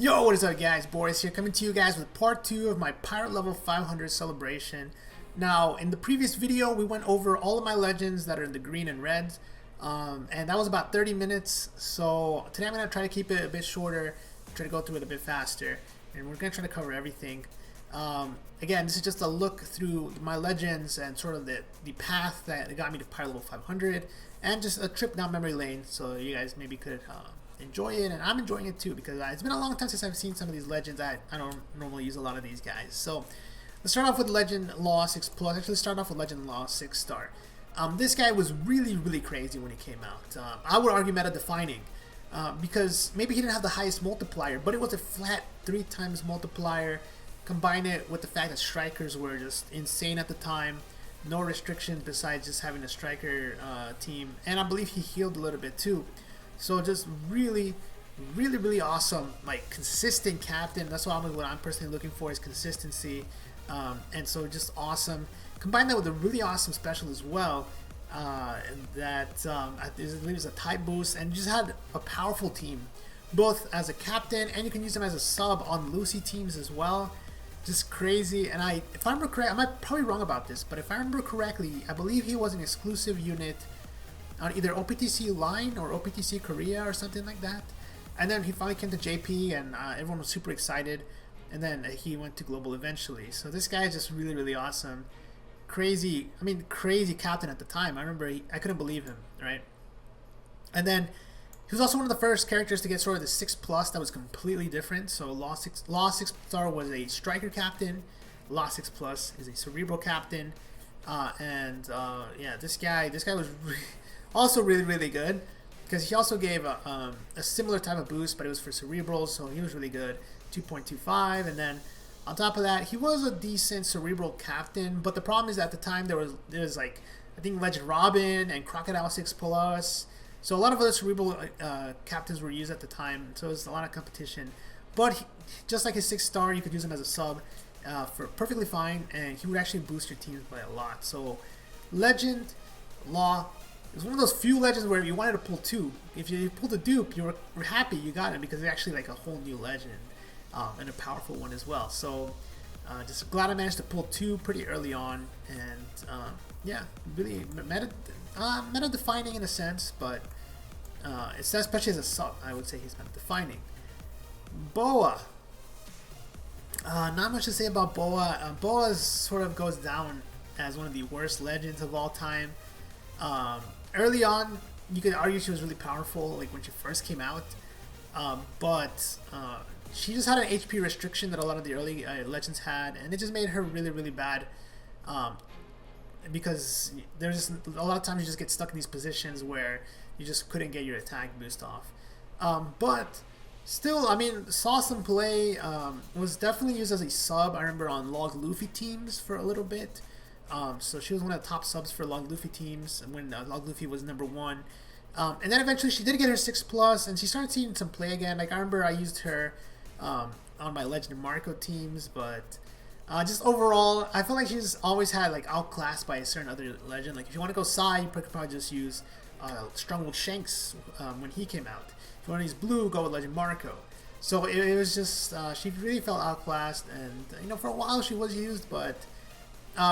Yo, what is up guys, Boris here, coming to you guys with part 2 of my Pirate Level 500 celebration. Now, in the previous video, we went over all of my legends that are in the green and reds, and that was about 30 minutes, so today I'm going to try to keep it a bit shorter, try to go through it a bit faster, and we're going to try to cover everything. Again, this is just a look through my legends and sort of the path that got me to Pirate Level 500, and just a trip down memory lane, so you guys maybe could enjoy it, and I'm enjoying it too because it's been a long time since I've seen some of these legends. I don't normally use a lot of these guys. So let's start off with Legend Law 6 Plus. Actually, start off with Legend Law 6 Star. This guy was really crazy when he came out. I would argue meta defining because maybe he didn't have the highest multiplier, but it was a flat 3 times multiplier. Combine it with the fact that strikers were just insane at the time. No restrictions besides just having a striker team, and I believe he healed a little bit too. So just really awesome, like consistent captain. That's what I'm personally looking for, is consistency. And so just awesome. Combine that with a really awesome special as well. That there's a type boost, and just had a powerful team, both as a captain and you can use them as a sub on Lucy teams as well. Just crazy. And if I remember correct, I might probably wrong about this, but if I remember correctly, I believe he was an exclusive unit on either OPTC Line or OPTC Korea or something like that. And then he finally came to JP, and everyone was super excited. And then he went to Global eventually. So this guy is just really awesome. Crazy, crazy captain at the time. I remember I couldn't believe him, right? And then he was also one of the first characters to get sort of the 6 plus that was completely different. So Law 6 Star was a striker captain. Law 6 Plus is a cerebral captain. Yeah, this guy was also really good, because he also gave a similar type of boost, but it was for cerebral, so he was really good. 2.25, and then on top of that, he was a decent cerebral captain. But the problem is, at the time there was like, I think Legend Robin and Crocodile 6 Plus, so a lot of other cerebral captains were used at the time, so it was a lot of competition. But just like his 6 star, you could use him as a sub for perfectly fine, and he would actually boost your teams by a lot. So Legend Law, it was one of those few legends where you wanted to pull 2. If you pulled a dupe, you were happy you got it, because it's actually like a whole new legend, and a powerful one as well. So just glad I managed to pull 2 pretty early on, and yeah, really meta defining in a sense, but it's especially as a sub, I would say he's meta defining. Boa. Not much to say about Boa. Boa sort of goes down as one of the worst legends of all time. Early on, you could argue she was really powerful, like when she first came out, but she just had an HP restriction that a lot of the early legends had, and it just made her really bad, because there's just a lot of times you just get stuck in these positions where you just couldn't get your attack boost off. But still, saw some play. Was definitely used as a sub. I remember on Log Luffy teams for a little bit. So she was one of the top subs for Log Luffy teams when Log Luffy was #1. And then eventually she did get her 6 plus, and she started seeing some play again. Like, I remember I used her on my Legend Marco teams, but just overall, I feel like she's always had like outclassed by a certain other legend. Like, if you want to go Sai, you could probably just use Stronghold Shanks when he came out. If you want to use Blue, go with Legend Marco. So it was just, she really felt outclassed, and for a while she was used, but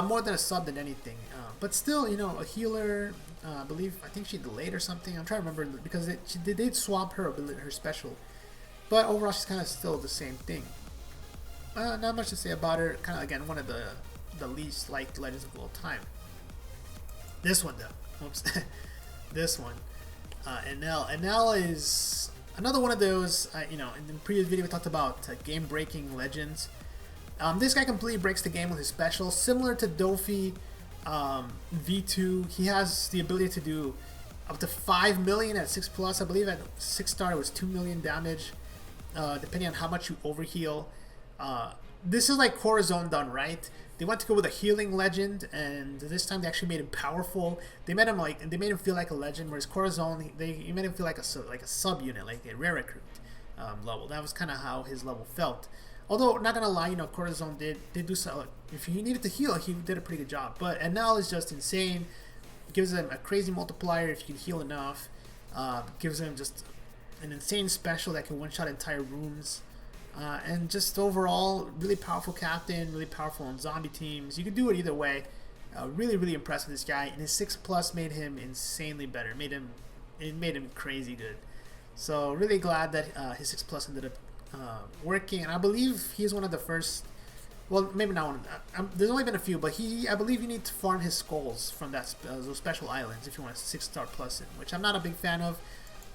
more than a sub than anything. But still, a healer. I think she delayed or something. I'm trying to remember, because they did swap her special. But overall, she's kind of still the same thing. Not much to say about her. Kind of, again, one of the least liked legends of all time. This one, though. Oops. This one. NL. NL is another one of those, in the previous video we talked about game-breaking legends. This guy completely breaks the game with his special. Similar to Dofi V2, he has the ability to do up to 5 million at 6 plus. I believe at 6 star it was 2 million damage, depending on how much you overheal. This is like Corazon done right. They went to go with a healing legend, and this time they actually made him powerful. They made him feel like a legend, whereas Corazon, you made him feel like a sub unit, like a rare recruit level. That was kind of how his level felt. Although, not gonna lie, Corazon did do so. If he needed to heal, he did a pretty good job. But NL is just insane. It gives him a crazy multiplier if you can heal enough. Gives him just an insane special that can one-shot entire rooms. And just overall, really powerful captain, really powerful on zombie teams. You could do it either way. Really impressed with this guy, and his 6+ made him insanely better. It made him crazy good. So really glad that his 6+ ended up working, and I believe he's one of the first. Well, maybe not one. There's only been a few, but I believe you need to farm his skulls from those special islands if you want a 6-star plus in, which I'm not a big fan of,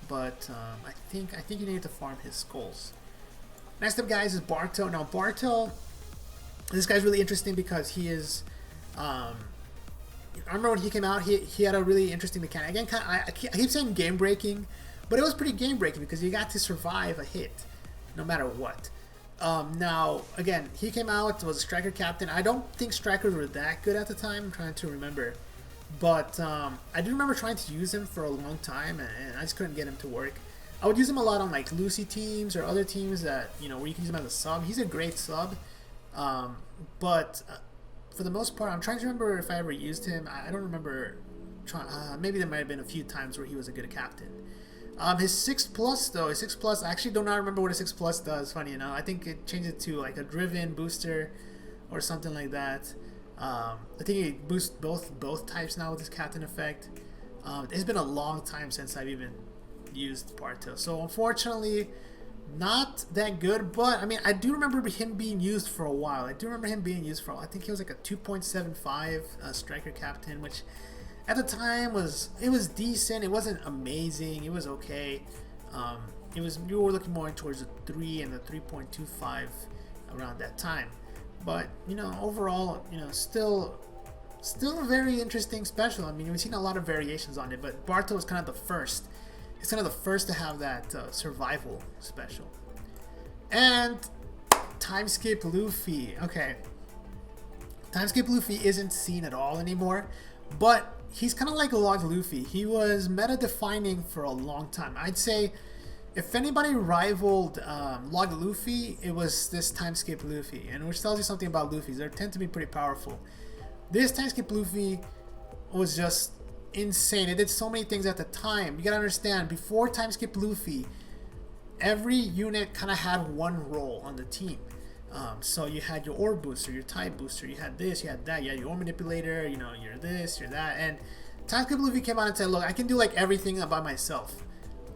but I think you need to farm his skulls. Next up, guys, is Bartow. Now, Bartow, this guy's really interesting because he is. I remember when he came out, he had a really interesting mechanic. Again, I keep saying game breaking, but it was pretty game breaking because you got to survive a hit, no matter what. Now, again, he came out, was a striker captain. I don't think strikers were that good at the time. I'm trying to remember, but I do remember trying to use him for a long time, and I just couldn't get him to work. I would use him a lot on like Lucy teams or other teams that where you can use him as a sub. He's a great sub, but for the most part, I'm trying to remember if I ever used him. I don't remember. Maybe there might have been a few times where he was a good captain. His 6+ though, his 6+, I actually do not remember what a 6+ does. Funny enough, I think it changed it to like a driven booster or something like that. I think it boosts both types now with his captain effect. It's been a long time since I've even used Bartow, so unfortunately, not that good. But I mean, I do remember him being used for a while. I think he was like a 2.75 striker captain, which at the time was decent. It wasn't amazing. It was okay. You were looking more towards the 3 and the 3.25 around that time. But overall, still a very interesting special. I mean, we've seen a lot of variations on it, but Bartow was kind of the first. It's kind of the first to have that survival special. And Timescape Luffy. Okay, Timescape Luffy isn't seen at all anymore, but he's kind of like Log Luffy. He was meta-defining for a long time. I'd say if anybody rivaled Log Luffy, it was this Timescape Luffy, and which tells you something about Luffys. They tend to be pretty powerful. This Timescape Luffy was just insane. It did so many things at the time. You gotta understand, before Timescape Luffy, every unit kind of had one role on the team. So you had your orb booster, your type booster, you had this, you had that, you had your orb manipulator, you're this, you're that. And Timescape Luffy came out and said, look, I can do like everything by myself.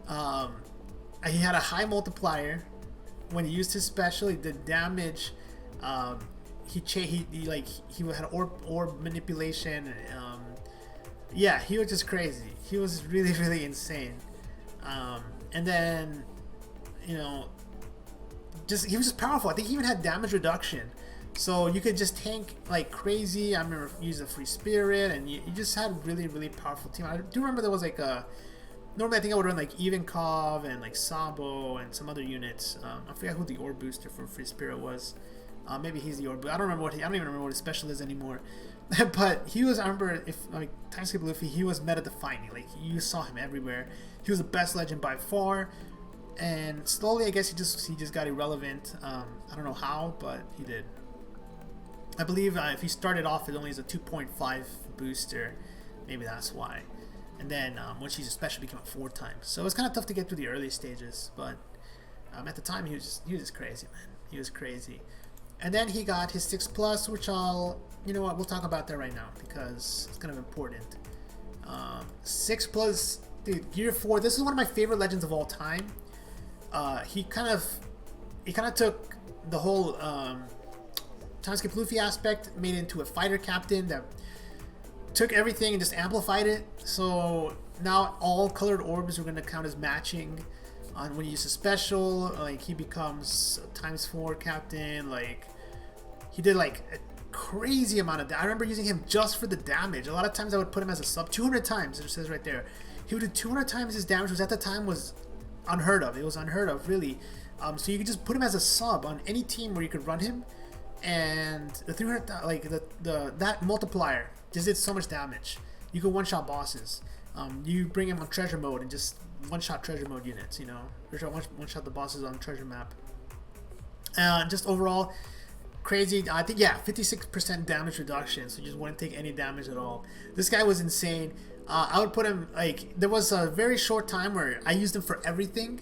He had a high multiplier. When he used his special, he did damage. He had orb manipulation. Yeah, he was just crazy. He was really insane. And then, he was just powerful. I think he even had damage reduction, so you could just tank like crazy. I remember using a free spirit, and you just had a really powerful team. I do remember there was like normally I think I would run like Ivankov and like Sabo and some other units. I forget who the orb booster for free spirit was. Maybe he's the orb. I don't even remember what his special is anymore. But he was, I remember, Timescape Luffy, he was meta-defining. Like, you saw him everywhere. He was the best legend by far. And slowly, I guess he just got irrelevant. I don't know how, but he did. I believe if he started off, it only is a 2.5 booster. Maybe that's why. And then once he's special, became a 4 times. So it was kind of tough to get through the early stages. But at the time, he was just crazy, man. He was crazy. And then he got his 6+, which we'll talk about that right now because it's kind of important. 6+, dude, Gear 4. This is one of my favorite legends of all time. He kind of took the whole Timescape Luffy aspect, made it into a fighter captain that took everything and just amplified it. So now all colored orbs are going to count as matching. When you use a special, like he becomes a ×4 captain. Like he did like a crazy amount of. I remember using him just for the damage. A lot of times I would put him as a sub 200 times. It says right there, he would do 200 times his damage, which at the time was unheard of. It was unheard of, really. So you could just put him as a sub on any team where you could run him, and the 300 that multiplier just did so much damage. You could one-shot bosses. You bring him on treasure mode and just one-shot treasure mode units, one-shot the bosses on treasure map. Just overall, crazy. I think, 56% damage reduction, so you just wouldn't take any damage at all. This guy was insane. I would put him, there was a very short time where I used him for everything.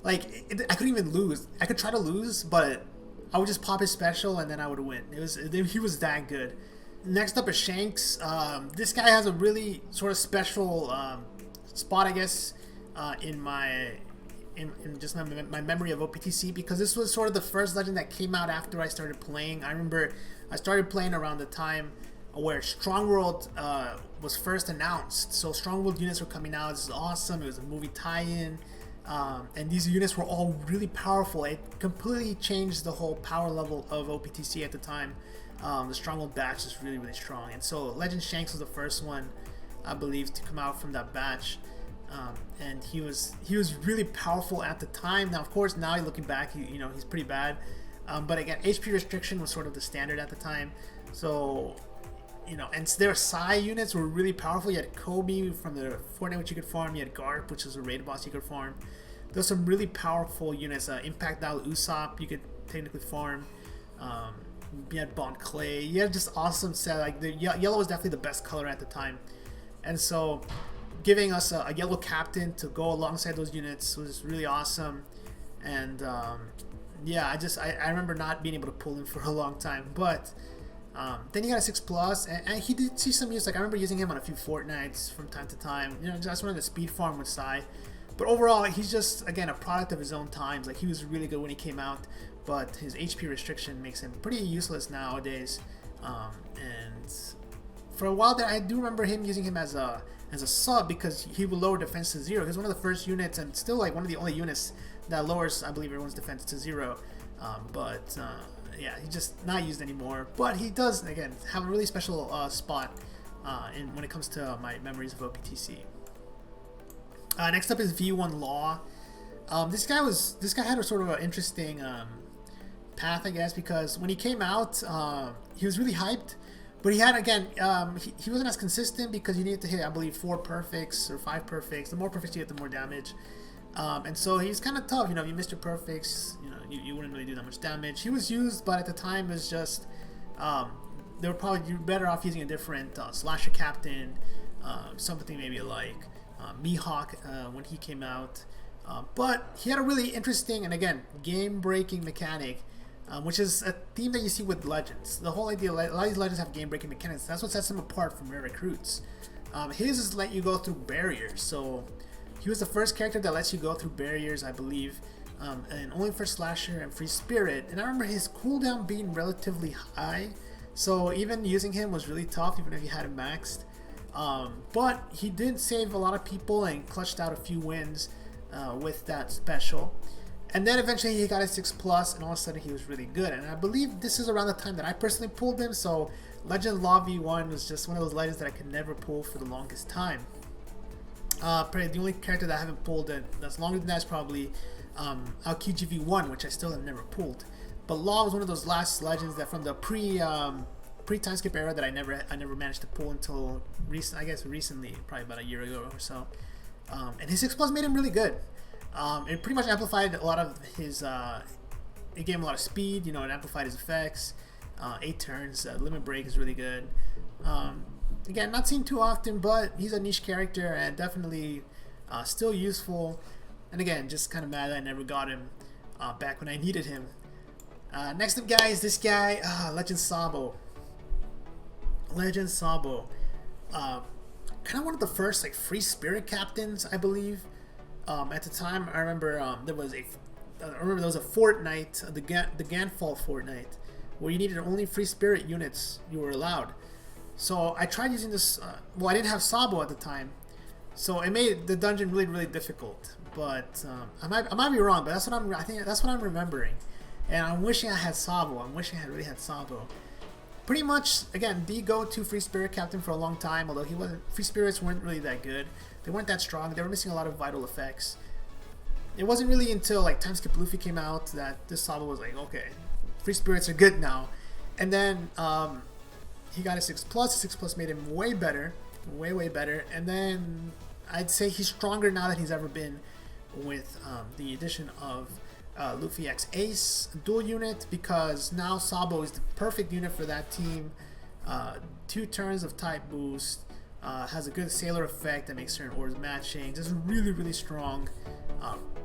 like I couldn't even lose. I could try to lose, but I would just pop his special and then I would win. He was that good. Next up is Shanks. This guy has a really sort of special spot, I guess, in just my memory of OPTC, because this was sort of the first legend that came out after I started playing. I remember I started playing around the time where Strong World was first announced. So Strong World units were coming out. This is awesome. It was a movie tie-in. And these units were all really powerful. It completely changed the whole power level of OPTC at the time. The Stronghold batch is really, really strong. And so Legend Shanks was the first one, I believe, to come out from that batch. And he was really powerful at the time. Now, of course, now looking back, he's pretty bad. But again, HP restriction was sort of the standard at the time. So, and their Psy units were really powerful. You had Kobe from the Fortnite, which you could farm. You had Garp, which is a raid boss you could farm. There's some really powerful units. Impact Dial Usopp, you could technically farm. You had Bond Clay. You had just awesome set. Like the yellow was definitely the best color at the time, and so giving us a yellow captain to go alongside those units was really awesome. And yeah, I remember not being able to pull him for a long time, but then he got a 6+, and he did see some use. Like I remember using him on a few Fortnites from time to time. Just wanted to speed farm with Psy. But overall, he's just, again, a product of his own times. Like, he was really good when he came out, but his HP restriction makes him pretty useless nowadays. And for a while there, I do remember him using him as a sub, because he would lower defense to 0. He's one of the first units, and still like one of the only units that lowers, I believe, everyone's defense to 0. Yeah, he's just not used anymore. But he does, again, have a really special spot when it comes to my memories of OPTC. Next up is V1 Law. This guy had a sort of an interesting path, I guess, because when he came out, he was really hyped, but he had, again, he wasn't as consistent, because you needed to hit, I believe, 4 perfects or 5 perfects. The more perfects you get, the more damage. And so he's kind of tough. You missed your perfects, you wouldn't really do that much damage. He was used, but at the time it was just they were probably better off using a different slasher captain, something maybe like Mihawk when he came out. But he had a really interesting and, again, game-breaking mechanic, which is a theme that you see with Legends. The whole idea, a lot of these Legends have game-breaking mechanics. That's what sets them apart from rare recruits. His is let you go through barriers. So he was the first character that lets you go through barriers, I believe, and only for Slasher and Free Spirit. And I remember his cooldown being relatively high, so even using him was really tough, even if you had him maxed. But he did save a lot of people and clutched out a few wins with that special. And then eventually he got a 6+, and all of a sudden he was really good. And I believe this is around the time that I personally pulled him, so Legend Law V1 was just one of those legends that I could never pull for the longest time. Probably the only character that I haven't pulled that's longer than that is probably QGV1, which I still have never pulled. But Law was one of those last legends that from the pre-Timescape era that I never managed to pull until recently, probably about a year ago or so. And his 6+ made him really good. It pretty much amplified a lot of his. It gave him a lot of speed. It amplified his effects. 8 turns. Limit Break is really good. Again, not seen too often, but he's a niche character and definitely still useful. And again, just kind of mad that I never got him back when I needed him. Next up, guys, this guy, Legend Sabo. Legend Sabo. Kind of one of the first like free spirit captains, I believe. At the time, I remember there was a Fortnite, the Ganfall Fortnite, where you needed only free spirit units you were allowed. So I tried using this. Well, I didn't have Sabo at the time, so it made the dungeon really, really difficult. But I might be wrong, but I think that's what I'm remembering. And I'm wishing I had Sabo. I'm wishing I had really had Sabo. Pretty much, again, the go-to free spirit captain for a long time. Although free spirits weren't really that good. They weren't that strong. They were missing a lot of vital effects. It wasn't really until like Timescape Luffy came out that this Sabo was like, okay, free spirits are good now. And then he got a 6+. 6+ made him way better, way better. And then I'd say he's stronger now than he's ever been with the addition of Luffy X Ace dual unit, because now Sabo is the perfect unit for that team. 2 turns of type boost, has a good sailor effect that makes certain ores matching. Just really, really strong.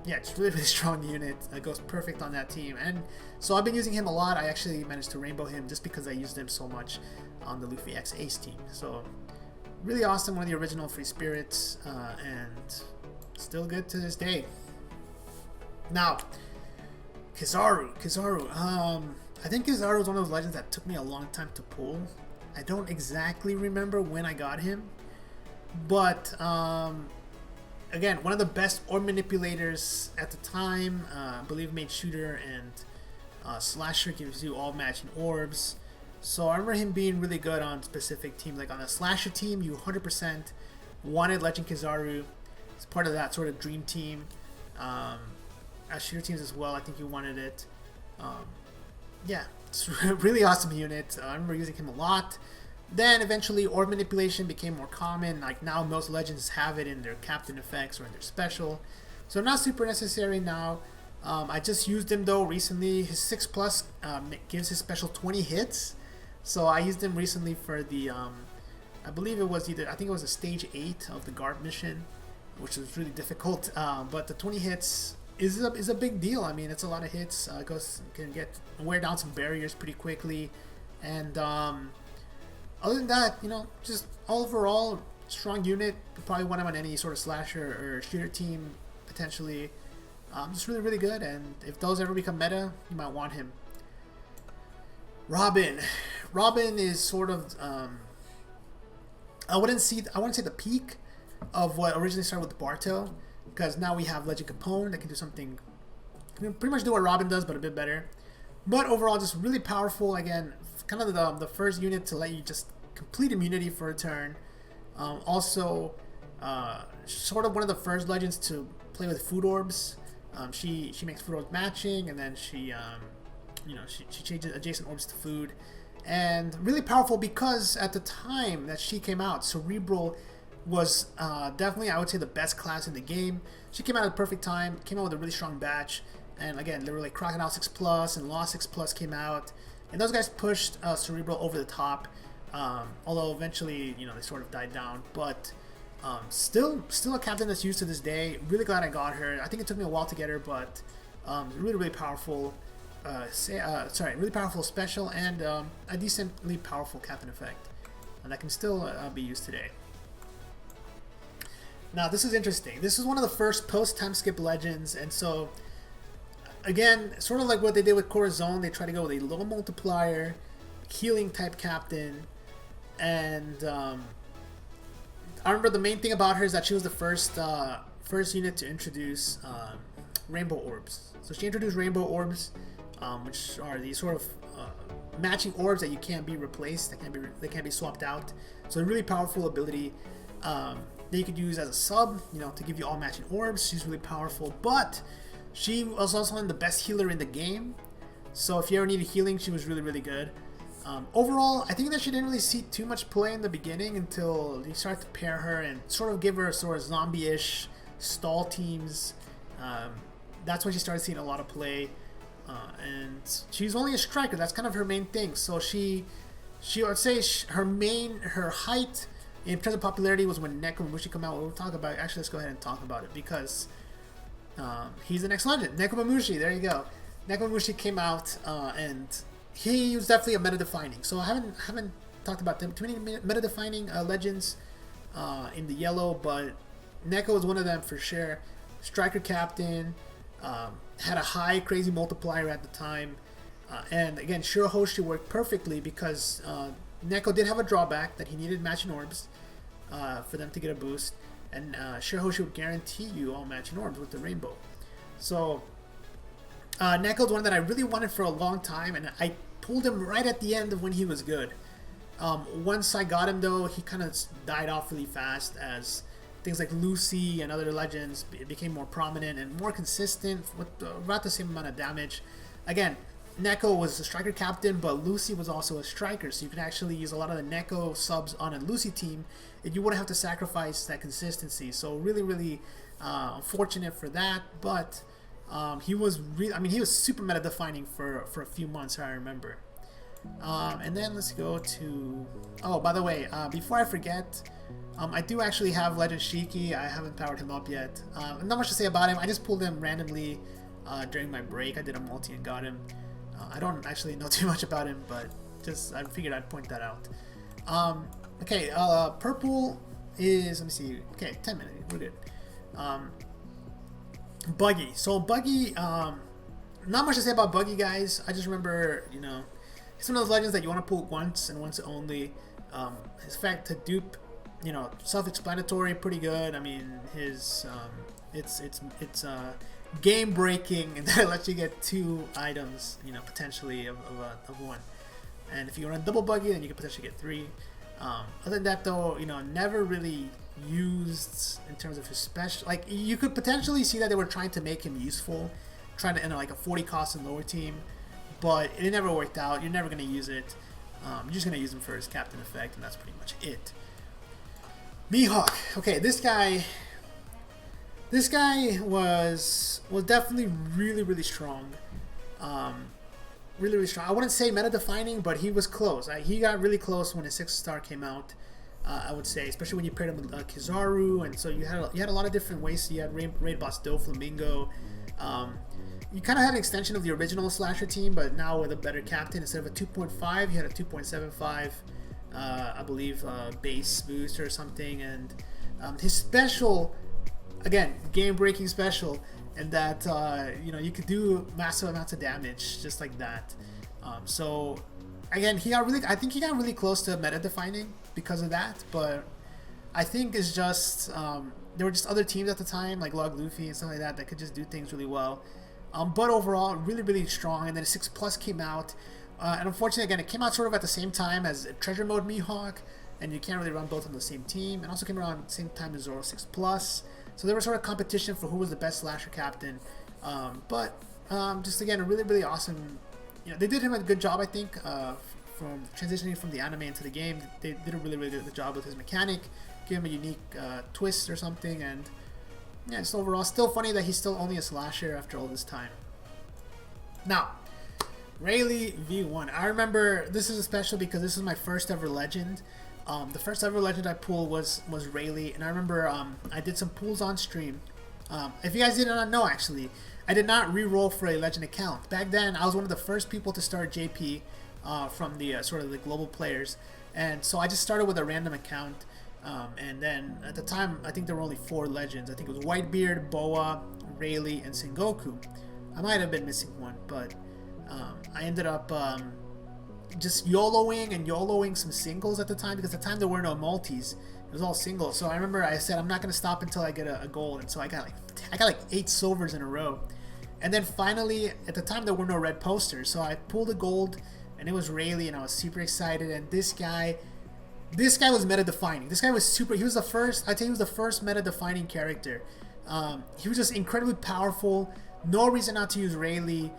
yeah, it's really, really strong unit. It goes perfect on that team. And so I've been using him a lot. I actually managed to rainbow him just because I used him so much on the Luffy X Ace team. So really awesome, one of the original free spirits, and still good to this day. Now, Kazari. I think Kazari was one of those legends that took me a long time to pull. I don't exactly remember when I got him, but again, one of the best orb manipulators at the time. I believe made shooter and slasher gives you all matching orbs. So I remember him being really good on specific teams. Like on a slasher team, you 100% wanted Legend Kizaru. It's part of that sort of dream team. As shooter teams as well, I think you wanted it. Yeah, it's a really awesome unit. I remember using him a lot. Then eventually orb manipulation became more common. Like now most legends have it in their captain effects or in their special. So not super necessary now. I just used him though recently. His 6+ gives his special 20 hits. So I used him recently for the, I believe it was I think it was a stage 8 of the Garp mission, which was really difficult. But the 20 hits is a big deal. I mean, it's a lot of hits. Can wear down some barriers pretty quickly. And other than that, you know, just overall strong unit. You probably want him on any sort of slasher or shooter team potentially. Just really, really good. And if those ever become meta, you might want him. Robin is sort of I wouldn't say the peak of what originally started with Bartow, because now we have Legend Capone that can do something, pretty much do what Robin does but a bit better. But overall, just really powerful. Again, kind of the first unit to let you just complete immunity for a turn. Also, sort of one of the first legends to play with food orbs. She makes food orbs matching, and then she changes adjacent orbs to food. And really powerful because at the time that she came out, Cerebral was definitely, I would say, the best class in the game. She came out at the perfect time, came out with a really strong batch. And again, there were like Crocodile 6+ and Law 6+ came out. And those guys pushed Cerebral over the top. Although eventually, you know, they sort of died down. But still a captain that's used to this day. Really glad I got her. I think it took me a while to get her, but really, really powerful. Really powerful special and a decently powerful captain effect that can still be used today. Now this is interesting. This is one of the first post Timescape legends, and so again, sort of like what they did with Corazon, they try to go with a low multiplier, healing type captain, and I remember the main thing about her is that she was the first unit to introduce rainbow orbs. So she introduced rainbow orbs. Which are these sort of matching orbs that you can't be replaced, they can't be swapped out. So a really powerful ability that you could use as a sub, you know, to give you all matching orbs. She's really powerful, but she was also the best healer in the game. So if you ever needed healing, she was really, really good. Overall, I think that she didn't really see too much play in the beginning until you start to pair her and sort of give her sort of zombie-ish stall teams. That's when she started seeing a lot of play. And she's only a striker. That's kind of her main thing. So she would say her height in terms of popularity was when Nekomamushi came out. We'll talk about it. Actually, let's go ahead and talk about it because he's the next legend. Nekomamushi, there you go. Nekomamushi came out and he was definitely a meta-defining. So I haven't talked about too many meta-defining legends in the yellow, but Neko was one of them for sure. Striker captain. Had a high crazy multiplier at the time, and again Shirahoshi worked perfectly because Neko did have a drawback that he needed matching orbs for them to get a boost, and Shirahoshi would guarantee you all matching orbs with the rainbow. So Neko's one that I really wanted for a long time, and I pulled him right at the end of when he was good. Once I got him though, he kind of died off really fast as things like Lucy and other legends became more prominent and more consistent with about the same amount of damage. Again, Neko was a striker captain, but Lucy was also a striker, so you can actually use a lot of the Neko subs on a Lucy team, and you wouldn't have to sacrifice that consistency. So really, really unfortunate for that. But he was he was super meta defining for a few months, I remember. And then let's go to... Oh, by the way, before I forget, I do actually have Legend Shiki. I haven't powered him up yet. Not much to say about him. I just pulled him randomly during my break. I did a multi and got him. I don't actually know too much about him, but just I figured I'd point that out. Okay, purple is... Let me see. Okay, 10 minutes. We're good. Buggy. So Buggy... not much to say about Buggy, guys. I just remember, you know... It's one of those legends that you want to pull once and once only. His fact to dupe, you know, self-explanatory, pretty good. I mean, his it's game breaking, and that it lets you get 2 items, you know, potentially of one. And if you run double Buggy, then you can potentially get 3. Other than that, though, you know, never really used in terms of his special. Like, you could potentially see that they were trying to make him useful, trying to enter like a 40 cost and lower team. But it never worked out. You're never going to use it. You're just going to use him for his captain effect, and that's pretty much it. Mihawk. Okay, this guy was definitely really strong. Really strong. I wouldn't say meta defining, but he was close. He got really close when his 6-star came out. I would say, especially when you paired him with Kazari, and so you had a lot of different ways. You had Raid Boss Flamingo. You kind of had an extension of the original slasher team, but now with a better captain. Instead of a 2.5, you had a 2.75, I believe, base boost or something. And his special, again, game-breaking special, and that you know, you could do massive amounts of damage just like that. So again, I think he got really close to meta defining because of that. But I think it's just there were just other teams at the time like Log Luffy and stuff like that could just do things really well. But overall, really strong. And then 6+ came out, and unfortunately, again, it came out sort of at the same time as Treasure Mode Mihawk, and you can't really run both on the same team. And also came around at the same time as Zoro 6+. So there was sort of competition for who was the best slasher captain. But just again, a really awesome. You know, they did him a good job, I think, from transitioning from the anime into the game. They did a really good job with his mechanic, gave him a unique twist or something, and. Yeah, just overall, still funny that he's still only a slasher after all this time. Now, Rayleigh V1. I remember this is special because this is my first ever legend. The first ever legend I pulled was Rayleigh, and I remember I did some pulls on stream. If you guys did not know, actually, I did not re-roll for a legend account. Back then, I was one of the first people to start JP from the sort of the global players, and so I just started with a random account. And then at the time, I think there were only 4 legends. I think it was Whitebeard, Boa, Rayleigh, and Sengoku. I might have been missing one, but I ended up just YOLOing some singles at the time, because at the time there were no multis. It was all singles. So I remember I said I'm not gonna stop until I get a gold, and so I got like 8 silvers in a row. And then finally, at the time there were no red posters, so I pulled a gold, and it was Rayleigh, and I was super excited. And this guy was meta defining. This guy was super. He was the first. I think he was the first meta defining character. He was just incredibly powerful. No reason not to use Rayleigh.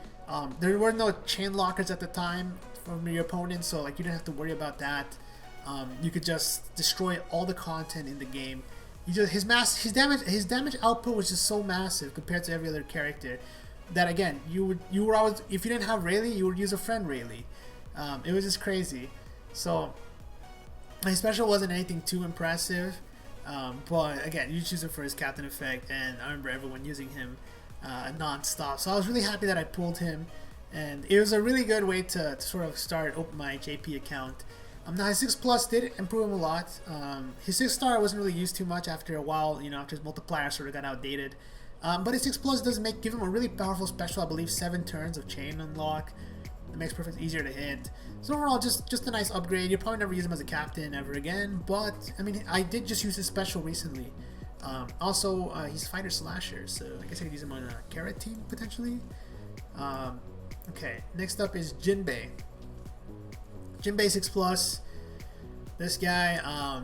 There were no chain lockers at the time from your opponent, so like you didn't have to worry about that. You could just destroy all the content in the game. His damage output was just so massive compared to every other character that again you were always, if you didn't have Rayleigh, you would use a friend Rayleigh. It was just crazy. So. My special wasn't anything too impressive, but again, you choose him for his captain effect, and I remember everyone using him non-stop. So I was really happy that I pulled him, and it was a really good way to sort of open my JP account. Now his 6+ did improve him a lot. His 6-star wasn't really used too much after a while, you know, after his multiplier sort of got outdated. But his 6+ does give him a really powerful special. I believe 7 turns of chain unlock. It makes perfect easier to hit. So overall, just a nice upgrade. You'll probably never use him as a captain ever again, but I mean, I did just use his special recently. Also, he's fighter slasher, so I guess I could use him on a Carrot team potentially. Okay, next up is Jinbei. Jinbei 6+. This guy,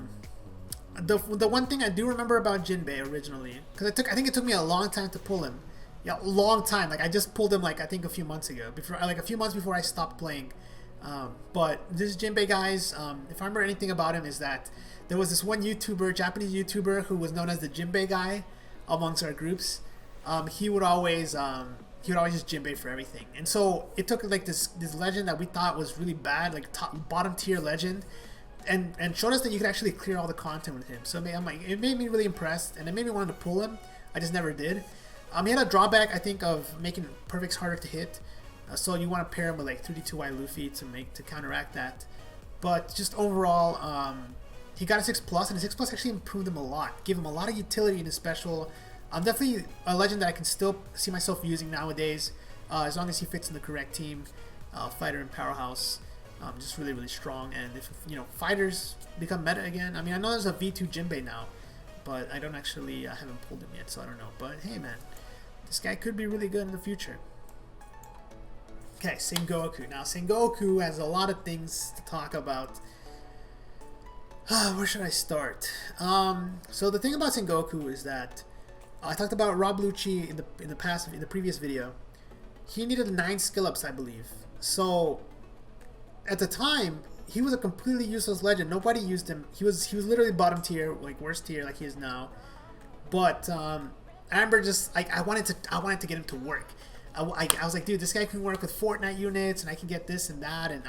the one thing I do remember about Jinbei originally, because I think it took me a long time to pull him. Yeah, long time. Like I just pulled him like I think a few months ago, a few months before I stopped playing. But this Jinbei, guys, if I remember anything about him, is that there was this one Japanese YouTuber who was known as the Jinbei guy amongst our groups. He would always he would always just Jinbei for everything. And so it took like this legend that we thought was really bad, like bottom tier legend, and showed us that you could actually clear all the content with him. So it made me really impressed, and it made me want to pull him. I just never did. He had a drawback, I think, of making perfects harder to hit. So you want to pair him with like 3D2Y Luffy to counteract that. But just overall, he got a 6+, and a 6+ actually improved him a lot. Gave him a lot of utility in his special. Definitely a legend that I can still see myself using nowadays, as long as he fits in the correct team. Fighter and powerhouse, just really, really strong. And if fighters become meta again, I mean, I know there's a V2 Jinbei now, but I don't actually, I haven't pulled him yet, so I don't know. But hey, man, this guy could be really good in the future. Okay, Sengoku. Now, Sengoku has a lot of things to talk about. Where should I start? So the thing about Sengoku is that I talked about Rob Lucci in the previous video. He needed 9 skill ups, I believe. So at the time, he was a completely useless legend. Nobody used him. He was literally bottom tier, like worst tier, like he is now. But I remember just I wanted to get him to work. I was like, dude, this guy can work with Fortnite units, and I can get this and that, and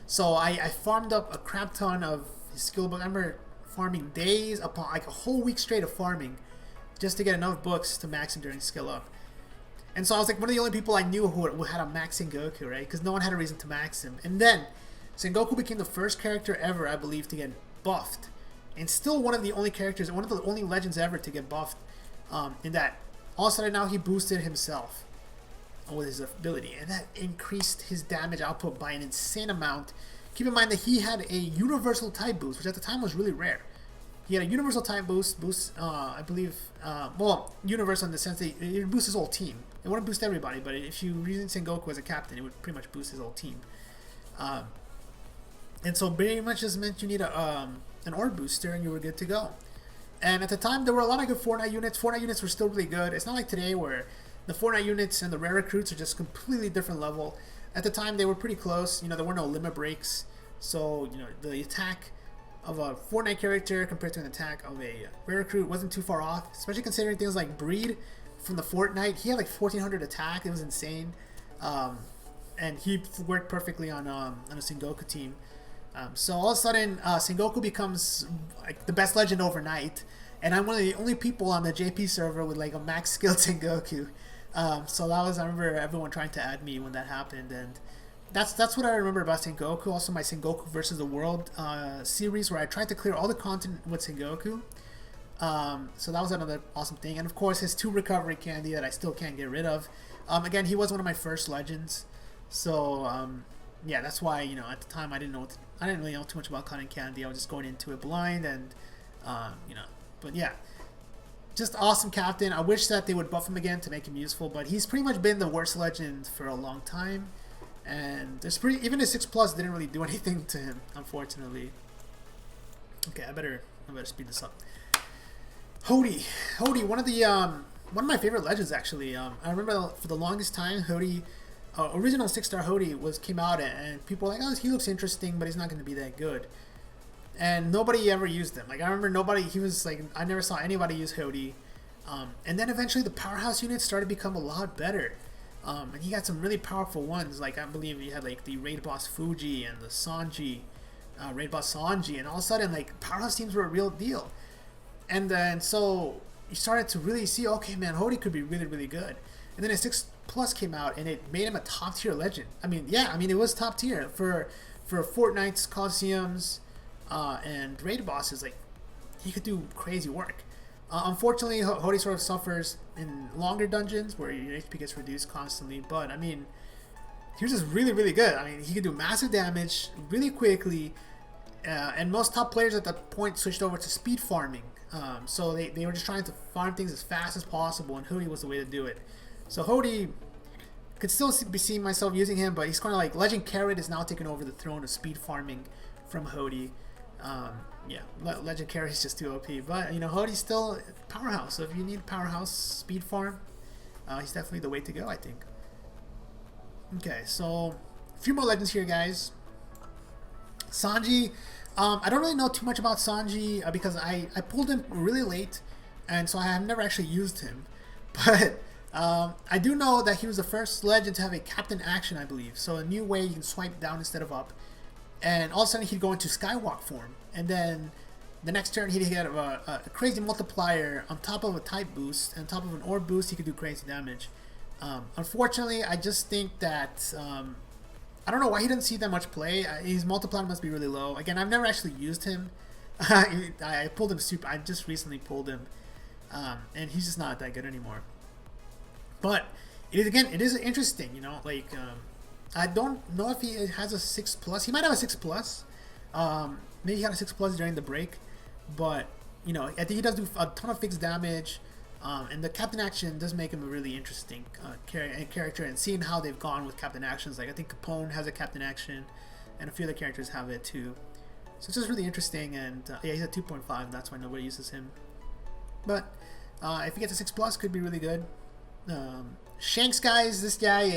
So I farmed up a crap ton of his skill book. I remember farming days upon, like a whole week straight of farming, just to get enough books to max him during skill up. And so I was like one of the only people I knew who had a max Sengoku, right? Because no one had a reason to max him. And then Sengoku became the first character ever, I believe, to get buffed, and still one of the only characters, one of the only legends ever to get buffed. In that, all of a sudden now he boosted himself with his ability, and that increased his damage output by an insane amount. Keep in mind that he had a universal type boost, which at the time was really rare. He had a universal type boost, I believe, well, universal in the sense that it would boost his whole team. It wouldn't boost everybody, but if you reason Sengoku as a captain, it would pretty much boost his whole team. And so pretty much just meant you need an orb booster and you were good to go. And at the time, there were a lot of good Fortnite units. Fortnite units were still really good. It's not like today where the Fortnite units and the rare recruits are just completely different level. At the time, they were pretty close. There were no limit breaks. So, the attack of a Fortnite character compared to an attack of a rare recruit wasn't too far off. Especially considering things like Breed from the Fortnite. He had like 1400 attack. It was insane. And he worked perfectly on a Sengoku team. So all of a sudden, Sengoku becomes like the best legend overnight. And I'm one of the only people on the JP server with like a max skilled Sengoku. So that was, I remember everyone trying to add me when that happened, and that's what I remember about Sengoku. Also, my Sengoku versus the World series, where I tried to clear all the content with Sengoku. So that was another awesome thing, and of course his 2 recovery candy that I still can't get rid of. Again, he was one of my first legends, so yeah, that's why at the time I didn't really know too much about cotton candy. I was just going into it blind, and but yeah. Just awesome captain. I wish that they would buff him again to make him useful, but he's pretty much been the worst legend for a long time, and even his 6+ didn't really do anything to him, unfortunately. Okay, I better speed this up. Hody, one of my favorite legends actually. I remember for the longest time, Hody, original 6-star Hody came out, and people were like, oh, he looks interesting, but he's not going to be that good. And nobody ever used him. Like, I remember he was like, I never saw anybody use Hody. And then eventually the powerhouse units started to become a lot better. And he got some really powerful ones. Like, I believe he had like the Raid Boss Fuji and the Sanji, Raid Boss Sanji. And all of a sudden, like, powerhouse teams were a real deal. And then, so you started to really see, okay, man, Hody could be really, really good. And then his 6+ came out, and it made him a top tier legend. I mean, yeah, it was top tier for Fortnite's Coliseums. And raid bosses, like, he could do crazy work. Unfortunately, Hody sort of suffers in longer dungeons where your HP gets reduced constantly, but he was just really, really good. He could do massive damage really quickly, and most top players at that point switched over to speed farming. So they were just trying to farm things as fast as possible, and Hody was the way to do it. So Hody could still be seeing myself using him, but he's kind of like Legend Carrot is now taking over the throne of speed farming from Hody. Yeah, Legend Carry is just too OP, but Hody's still powerhouse. So if you need powerhouse speed farm, he's definitely the way to go, I think. Okay, so a few more legends here, guys. Sanji, I don't really know too much about Sanji because I pulled him really late, and so I have never actually used him. But I do know that he was the first legend to have a captain action, I believe. So a new way you can swipe down instead of up. And all of a sudden he'd go into Skywalk form. And then the next turn he'd get a crazy multiplier on top of a type boost. And on top of an orb boost, he could do crazy damage. Unfortunately, I just think that... I don't know why he didn't see that much play. His multiplier must be really low. Again, I've never actually used him. I pulled him super... I just recently pulled him. And he's just not that good anymore. But it is interesting, you know, like I don't know if he has a 6+. He might have a 6+. Maybe he had a 6+ during the break, but you know, I think he does do a ton of fixed damage, and the captain action does make him a really interesting character. And seeing how they've gone with captain actions, like I think Capone has a captain action, and a few other characters have it too. So it's just really interesting. And yeah, he's at 2.5. That's why nobody uses him. But if he gets a 6+, could be really good. Shanks, guys, this guy,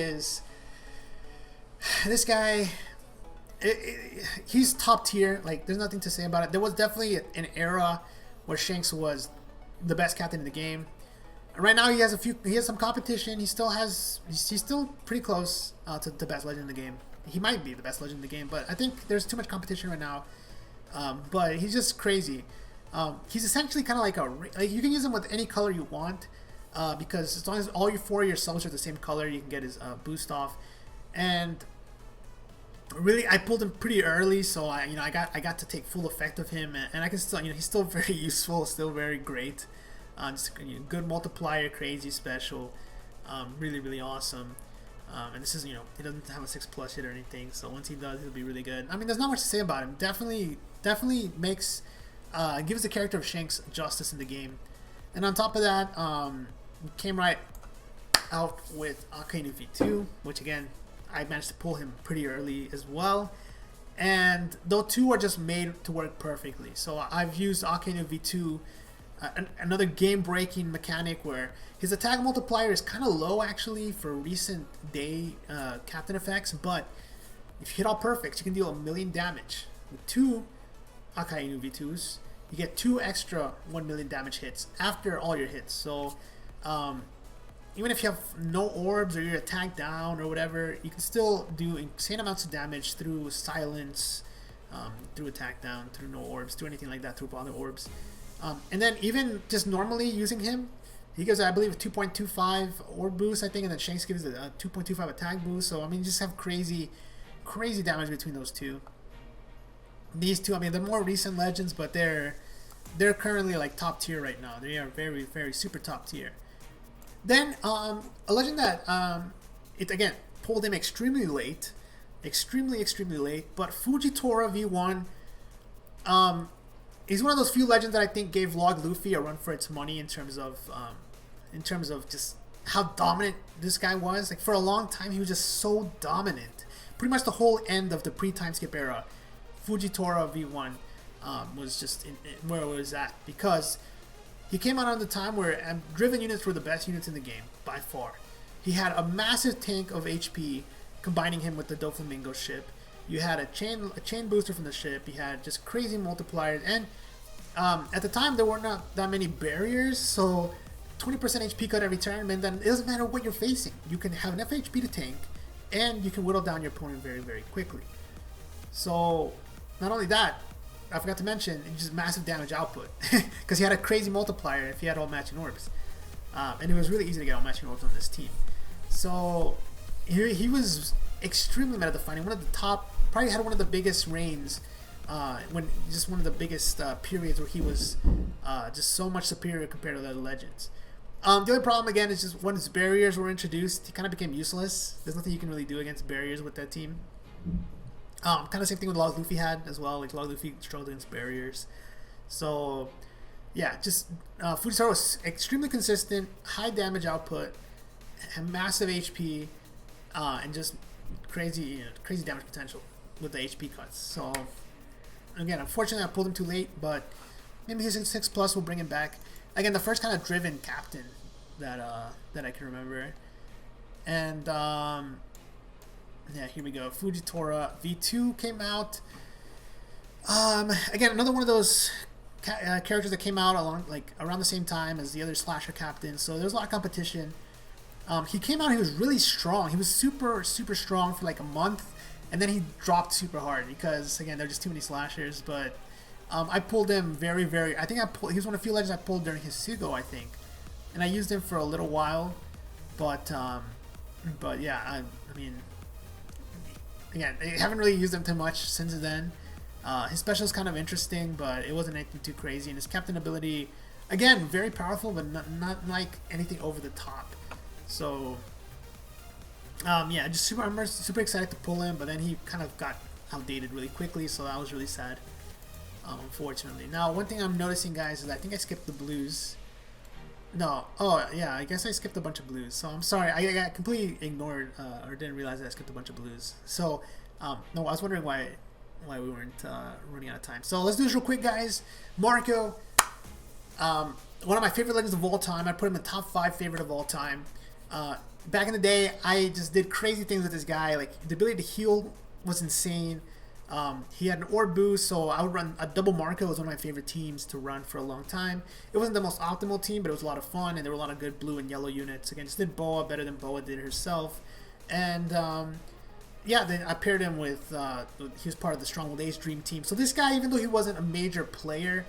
he's top tier. Like, there's nothing to say about it. There was definitely an era where Shanks was the best captain in the game. Right now he has some competition. He's still pretty close to the best legend in the game. He might be the best legend in the game, but I think there's too much competition right now. But he's just crazy. He's essentially kind of like you can use him with any color you want. Because as long as all four of your subs are the same color, you can get his boost off. And really, I pulled him pretty early, so I got to take full effect of him, and I can still, he's still very useful, still very great. Just good multiplier, crazy special, really awesome. And this is, he doesn't have a 6+ yet or anything, so once he does, he'll be really good. I mean, there's not much to say about him. Definitely makes gives the character of Shanks justice in the game. And on top of that, came right out with Akainu V2, which again, I managed to pull him pretty early as well. And those two are just made to work perfectly. So I've used Akainu V2, another game-breaking mechanic where his attack multiplier is kind of low actually for recent day captain effects, but if you hit all perfects, you can deal 1,000,000 damage. With two Akainu V2s, you get 2 extra 1,000,000 damage hits after all your hits. So even if you have no orbs or you're attacked down or whatever, you can still do insane amounts of damage through silence, through attack down, through no orbs, through anything like that, through other orbs. And then even just normally using him, he gives, I believe, a 2.25 orb boost, I think, and then Shanks gives a 2.25 attack boost. So I mean, you just have crazy damage between those two. These two, I mean, they're more recent legends, but they're currently like top tier right now. They are very super top tier. Then a legend that it again pulled him extremely late, extremely late. But Fujitora V1 is one of those few legends that I think gave Log Luffy a run for its money in terms of just how dominant this guy was. Like for a long time, he was just so dominant. Pretty much the whole end of the pre-Timescape era, Fujitora V1 was just where it was at, because he came out on the time where driven units were the best units in the game by far. He had a massive tank of HP, combining him with the Doflamingo ship. You had a chain booster from the ship. You had just crazy multipliers, and at the time there were not that many barriers, so 20% HP cut every turn, and then it doesn't matter what you're facing. You can have enough HP to tank, and you can whittle down your opponent very quickly. So not only that, I forgot to mention, just massive damage output, because he had a crazy multiplier if he had all matching orbs, and it was really easy to get all matching orbs on this team. So he was extremely meta defining, one of the top, probably had one of the biggest reigns, just one of the biggest periods where he was just so much superior compared to the other legends. The only problem again is just when his barriers were introduced, he kind of became useless. There's nothing you can really do against barriers with that team. Kind of same thing with Log Luffy had as well. Like Log Luffy struggled against barriers. So yeah, just Fujitora was extremely consistent, high damage output, massive HP, and just crazy damage potential with the HP cuts. So again, unfortunately, I pulled him too late, but maybe his 6+ will bring him back. Again, the first kind of driven captain that I can remember. And yeah, here we go. Fujitora V2 came out. Again, another one of those characters that came out around the same time as the other slasher captains. So there's a lot of competition. He came out, he was really strong. He was super strong for like a month, and then he dropped super hard because again, there are just too many slashers. But I pulled him very. I think he was one of the few legends I pulled during his Sugo, I think, and I used him for a little while. But yeah, I mean, again, I haven't really used him too much since then. His special is kind of interesting, but it wasn't anything too crazy. And his captain ability, again, very powerful, but not like anything over the top. So, yeah, just I'm super excited to pull him, but then he kind of got outdated really quickly, so that was really sad, unfortunately. Now, one thing I'm noticing, guys, is I think I skipped the blues. No, oh yeah, I guess I skipped a bunch of blues. So I'm sorry, I completely ignored or didn't realize that I skipped a bunch of blues. So, no, I was wondering why we weren't running out of time. So let's do this real quick, guys. Marco, one of my favorite legends of all time. I put him in the top 5 favorite of all time. Back in the day, I just did crazy things with this guy. Like, the ability to heal was insane. He had an orb boost, so I would run a double Marco. It was one of my favorite teams to run for a long time. It wasn't the most optimal team, but it was a lot of fun, and there were a lot of good blue and yellow units. Again, just did Boa better than Boa did herself. And yeah, then I paired him with, he was part of the Stronghold Ace Dream Team. So this guy, even though he wasn't a major player,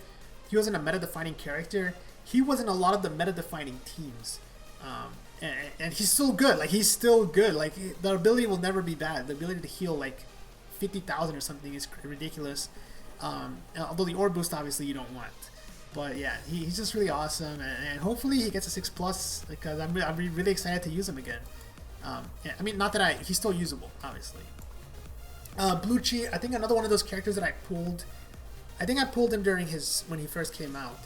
he wasn't a meta-defining character, he was in a lot of the meta-defining teams. And he's still good. Like, he's still good. Like, the ability will never be bad. The ability to heal, like, 50,000 or something is ridiculous. Although the orb boost, obviously, you don't want. But, yeah, he's just really awesome. And hopefully he gets a 6+, because I'm really excited to use him again. Yeah, I mean, not that he's still usable, obviously. Blue Chi, I think another one of those characters that I pulled. I think I pulled him during when he first came out.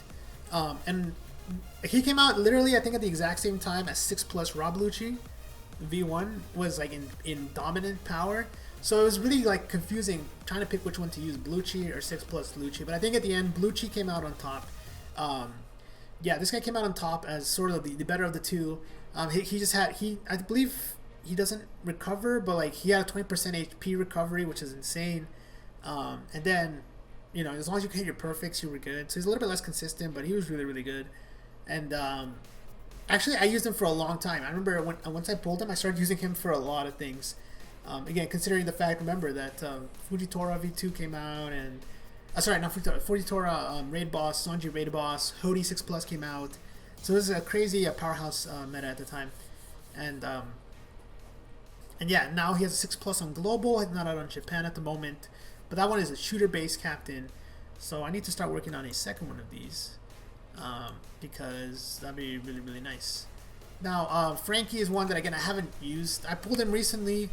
And he came out literally, I think, at the exact same time as 6+ Raw Blue Chi. V1 was like in dominant power. So it was really like confusing trying to pick which one to use, Blue Chi or 6+ Blue Chi. But I think at the end, Blue Chi came out on top. Yeah, this guy came out on top as sort of the better of the two. He just had, I believe he doesn't recover, but like he had a 20% HP recovery, which is insane. And then, you know, as long as you can hit your perfects, you were good. So he's a little bit less consistent, but he was really good. And actually, I used him for a long time. I remember once I pulled him, I started using him for a lot of things. Again, considering the fact, remember that Fujitora V2 came out, and sorry, not Fujitora Raid Boss, Sanji Raid Boss, Hody 6+ came out. So this is a crazy powerhouse meta at the time, and yeah, now he has a 6+ on global. He's not out on Japan at the moment, but that one is a shooter-based captain. So I need to start working on a second one of these. Because that'd be really nice. Now, Frankie is one that, again, I haven't used. I pulled him recently.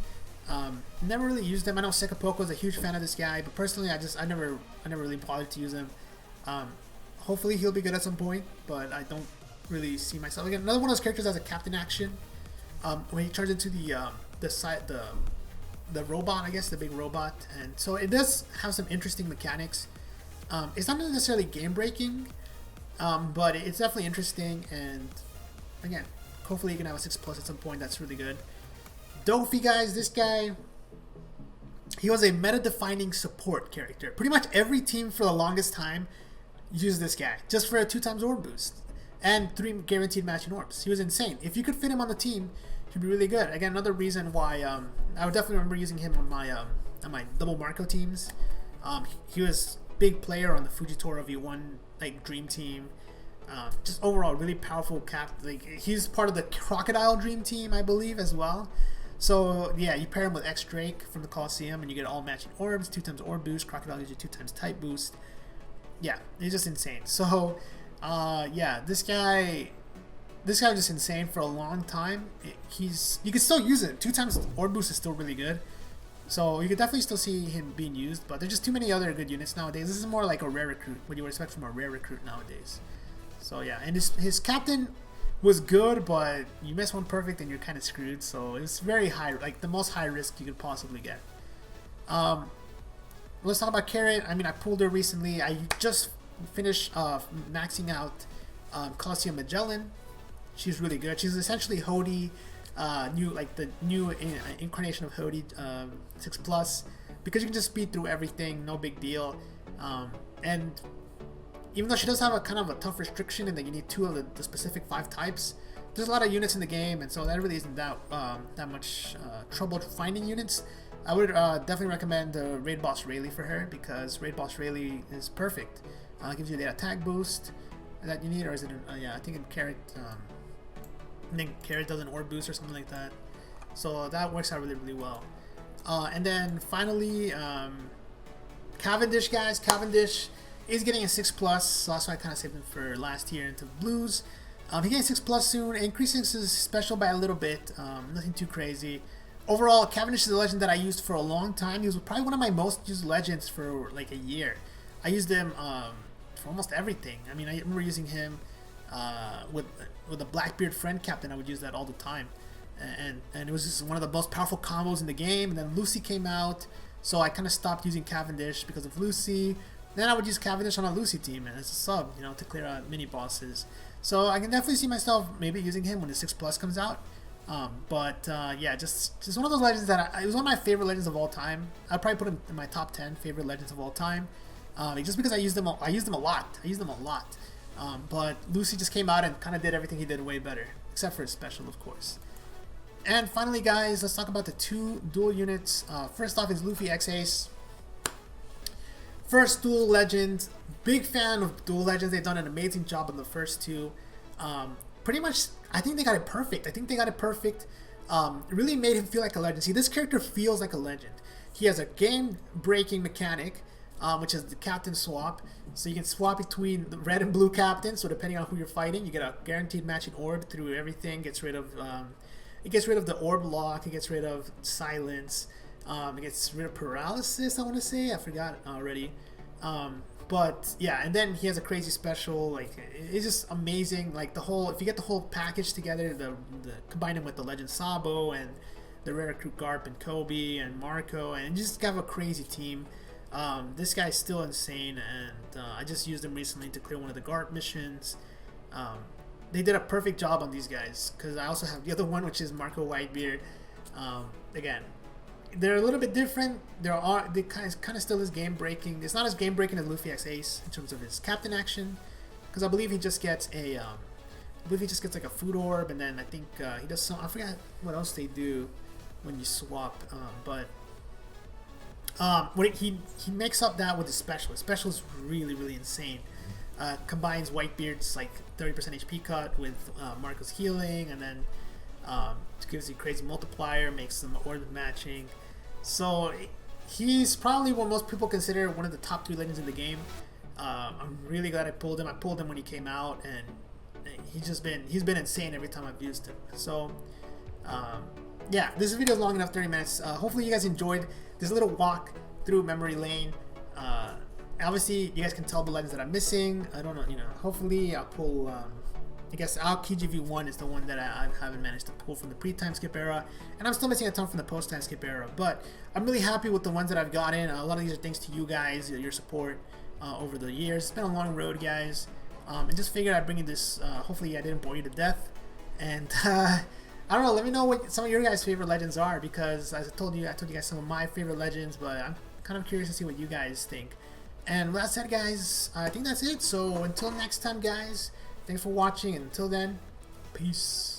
Never really used him. I know Sekapoko is a huge fan of this guy, but personally, I never really bothered to use him. Hopefully, he'll be good at some point, but I don't really see myself. Again, another one of those characters has a captain action. When he turns into the robot, I guess, the big robot, and so it does have some interesting mechanics. It's not necessarily game breaking. But it's definitely interesting, and again, hopefully you can have a 6+ at some point. That's really good. Dofi, guys, this guy, he was a meta-defining support character. Pretty much every team for the longest time used this guy, just for a 2x orb boost, and 3 guaranteed matching orbs. He was insane. If you could fit him on the team, he'd be really good. Again, another reason why I would definitely remember using him on my double Marco teams. He was big player on the Fujitora V1 like Dream Team. Just overall really powerful cap. Like, he's part of the Crocodile Dream Team, I believe, as well. So yeah, you pair him with X Drake from the Coliseum, and you get all matching orbs, 2x orb boost. Crocodile gives you 2x type boost. Yeah, he's just insane. So yeah, this guy was just insane for a long time. You can still use it. 2x orb boost is still really good. So you could definitely still see him being used, but there's just too many other good units nowadays. This is more like a rare recruit, what you would expect from a rare recruit nowadays. So yeah, and his captain was good, but you miss one perfect and you're kind of screwed. So it's very high, like the most high risk you could possibly get. Let's talk about Kerry. I mean, I pulled her recently. I just finished maxing out Coliseum Magellan. She's really good. She's essentially Hody. The new incarnation of Hody 6+, because you can just speed through everything, no big deal. And even though she does have a kind of a tough restriction in that you need 2 of the specific 5 types, there's a lot of units in the game, and so that really isn't that much trouble finding units. I would definitely recommend Raid Boss Rayleigh for her, because Raid Boss Rayleigh is perfect. Gives you the attack boost that you need, or is it? Yeah, I think in Kerry, I think Kerry does an orb boost or something like that. So that works out really, really well. And then finally, Cavendish, guys. Cavendish is getting a 6+, so that's why I kind of saved him for last year into blues. He's getting 6+ soon, increasing his special by a little bit. Nothing too crazy. Overall, Cavendish is a legend that I used for a long time. He was probably one of my most used legends for like a year. I used him for almost everything. I mean, I remember using him with a Blackbeard friend captain. I would use that all the time, and it was just one of the most powerful combos in the game. And then Lucy came out, so I kind of stopped using Cavendish because of Lucy. Then I would use Cavendish on a Lucy team and as a sub, you know, to clear out mini bosses. So I can definitely see myself maybe using him when the 6+ comes out. Yeah, just one of those legends that it was one of my favorite legends of all time. I'd probably put him in my top 10 favorite legends of all time. Just because I used them a lot. But Lucy just came out and kind of did everything he did way better, except for his special, of course. And finally, guys, let's talk about the 2 dual units. First off is Luffy Ace. First dual legend. Big fan of dual legends. They've done an amazing job on the first 2. Pretty much, I think they got it perfect. It really made him feel like a legend. See, this character feels like a legend. He has a game-breaking mechanic, which is the captain swap. So you can swap between the red and blue captain. So depending on who you're fighting, you get a guaranteed matching orb through everything. It gets rid of the orb lock. It gets rid of silence. It gets rid of paralysis, I want to say. I forgot already. But yeah, and then he has a crazy special. Like, it's just amazing. Like, the whole, if you get the whole package together, combine him with the legend Sabo and the rare recruit Garp and Kobe and Marco, and just have a crazy team. This guy's still insane, and I just used him recently to clear one of the Garp missions. They did a perfect job on these guys, because I also have the other one, which is Marco Whitebeard. Again, they're a little bit different. They kind of still is game breaking. It's not as game breaking as Luffy Ace in terms of his captain action, because I believe he just gets like a food orb, and then I think he does some. I forgot what else they do when you swap, he makes up that with his special. His special is really, really insane. Combines Whitebeard's like 30% HP cut with Marco's healing, and then gives you crazy multiplier, makes them orb matching. So he's probably what most people consider one of the top 3 legends in the game. I'm really glad I pulled him. I pulled him when he came out, and he's been insane every time I've used him. So yeah, this video is long enough, 30 minutes. Hopefully you guys enjoyed this little walk through memory lane. Obviously, you guys can tell the legends that I'm missing. I don't know, hopefully I'll pull, I guess Aokiji V1 is the one that I haven't managed to pull from the pre-Timescape era, and I'm still missing a ton from the post-Timescape era, but I'm really happy with the ones that I've gotten. A lot of these are thanks to you guys, your support over the years. It's been a long road, guys, and just figured I'd bring you this. Hopefully I didn't bore you to death, and I don't know, let me know what some of your guys' favorite legends are, because as I told you guys some of my favorite legends, but I'm kind of curious to see what you guys think. And with that said, guys, I think that's it. So until next time, guys, thanks for watching, and until then, peace.